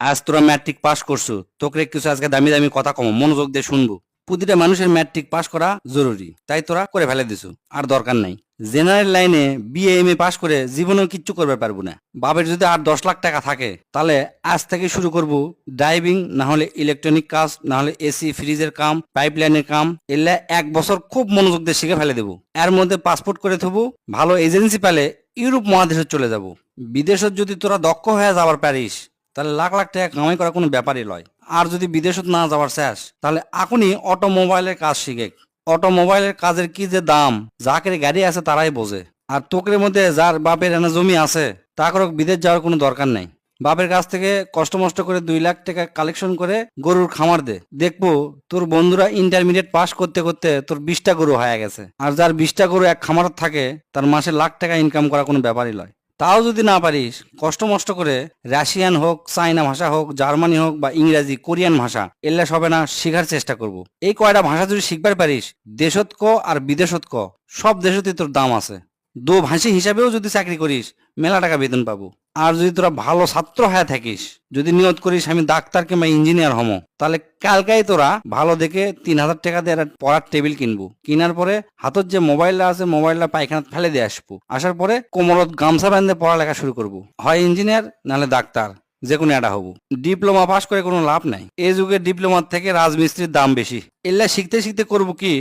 আজ তোরা matric pass করছো, তোকে কিছু আজকে দামি দামি কথা কম মনোযোগ দিয়ে শুনবো। প্রতিটা মানুষের ম্যাট্রিক পাস করা জরুরি, তাই তোরা করে ফেলে দিছো, আর দরকার নাই। জেনারেল লাইনে বিএ এম এ পাস করে জীবনেও কিচ্ছু করবে পারবো না। বাপের যদি আর 10 লাখ টাকা থাকে তাহলে আজ থেকে শুরু করব ড্রাইভিং, না হলে ইলেকট্রনিক কাজ, না হলে এসি ফ্রিজের কাম, পাইপ লাইনের কাম। এলে 1 বছর খুব মনোযোগ দিয়ে শিখে ফেলে দেবো। এর মধ্যে পাসপোর্ট করে থবো, ভালো এজেন্সি পেলে ইউরোপ মহাদেশে চলে যাব। বিদেশত যদি তোরা দক্ষ হয়ে যাবার পারিস তাহলে লাখ লাখ টাকা কামাই করা কোনো ব্যাপারই লয়। আর যদি বিদেশত না যাওয়ার শেষ তাহলে এখনই অটোমোবাইলের কাজ শিখে। অটোমোবাইলের কাজের কি যে দাম, যাকের গাড়ি আছে তারাই বোঝে। আর তোকের মধ্যে যার বাপের এনে জমি আছে তাকে বিদেশ যাওয়ার কোনো দরকার নাই। বাপের কাছ থেকে কষ্ট মষ্ট করে 2 লাখ টাকা কালেকশন করে গরুর খামার দে, দেখবো তোর বন্ধুরা ইন্টারমিডিয়েট পাস করতে করতে তোর 20টা গরু হয়ে গেছে। আর যার 20টা গরু এক খামার থাকে তার মাসে লাখ টাকা ইনকাম করা কোনো ব্যাপারই নয়। তাও যদি না পারিস, কষ্ট মষ্ট করে রাশিয়ান হোক, চাইনা ভাষা হোক, জার্মানি হোক বা ইংরাজি, কোরিয়ান ভাষা এলে সবে না শেখার চেষ্টা করব। এই কয়টা ভাষা যদি শিখবার পারিস, দেশত ক আর বিদেশত ক সব দেশতেই তোর দাম আছে। দো ভাষী হিসাবেও যদি চাকরি করিস মেলা টাকা বেতন পাবো। আর যদি তোরা ভালো ছাত্র হয়ে থাকিস, যদি নিয়ত করিস আমি ডাক্তার কিংবা ইঞ্জিনিয়ার হমো, তাহলে কালকাই তোরা ভালো দেখে 3,000 টাকা দিয়ে একটা পড়ার টেবিল কিনবো। কিনার পরে হাতত যে মোবাইলটা আছে মোবাইলটা পায়খানা ফেলে দিয়ে আসবো। আসার পরে কোমরত গামছা বাঁধে পড়ালেখা শুরু করবো। হয় ইঞ্জিনিয়ার নাহলে ডাক্তার, যে কোনো একটা হবো। ডিপ্লোমা পাস করে কোনো লাভ নাই। এই যুগে ডিপ্লোমার থেকে রাজমিস্ত্রির দাম বেশি। এগুলা শিখতে শিখতে করবো কি,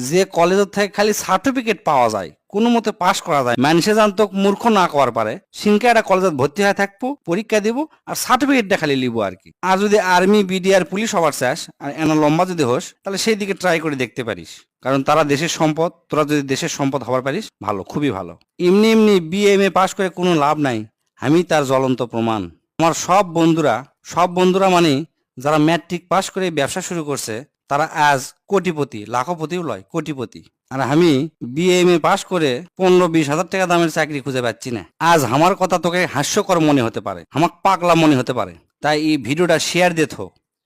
যে কলেজের থেকে খালি সার্টিফিকেট পাওয়া যায়, কোনো মতে পাশ করা যায়, মানুষে জানতো মূর্খ না করার পারে, সিনকা একটা কলেজে ভর্তি হয়ে থাকবো, পরীক্ষা দিব আর সার্টিফিকেটটা খালি লিবো আর কি। আর যদি আর্মি, বিডিআর, পুলিশ হবার চাস আর এনা লম্বা যদি হোস তাহলে সেই দিকে ট্রাই করে দেখতে পারিস। কারণ তারা দেশের সম্পদ, তোরা যদি দেশের সম্পদ হবার পারিস ভালো, খুবই ভালো। এমনি এমনি বিএ এম এ পাশ করে কোনো লাভ নাই, আমি তার জ্বলন্ত প্রমাণ। আমার সব বন্ধুরা মানে যারা ম্যাট্রিক পাশ করে ব্যবসা শুরু করছে তারা আজ কোটিপতি, লাখপতিও লয়, কোটিপতি। আর আমি বিএ এম এ পাশ করে 15-20 হাজার টাকা দামের চাকরি খুঁজে পাচ্ছি না। আজ আমার কথা তোকে হাস্যকর মনে হতে পারে, আমার পাগলা মনে হতে পারে, তাই এই ভিডিওটা শেয়ার দে থো,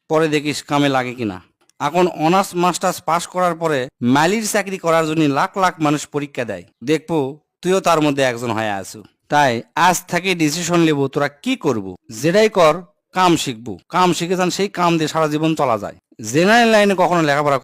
পরে দেখিস কামে লাগে কিনা। এখন অনার্স মাস্টার্স পাশ করার পরে মালির চাকরি করার জন্য লাখ লাখ মানুষ পরীক্ষা দেয়, দেখবো তুইও তার মধ্যে একজন হয়ে আসু। তাই আজ থেকে ডিসিশন নেব তোরা কি করবো। যেটাই কর কাম শিখবো, কাম শিখে যান, সেই কাম দিয়ে সারা জীবন চলা যায়। জেনারেল লাইনে কখনো লেখাপড়া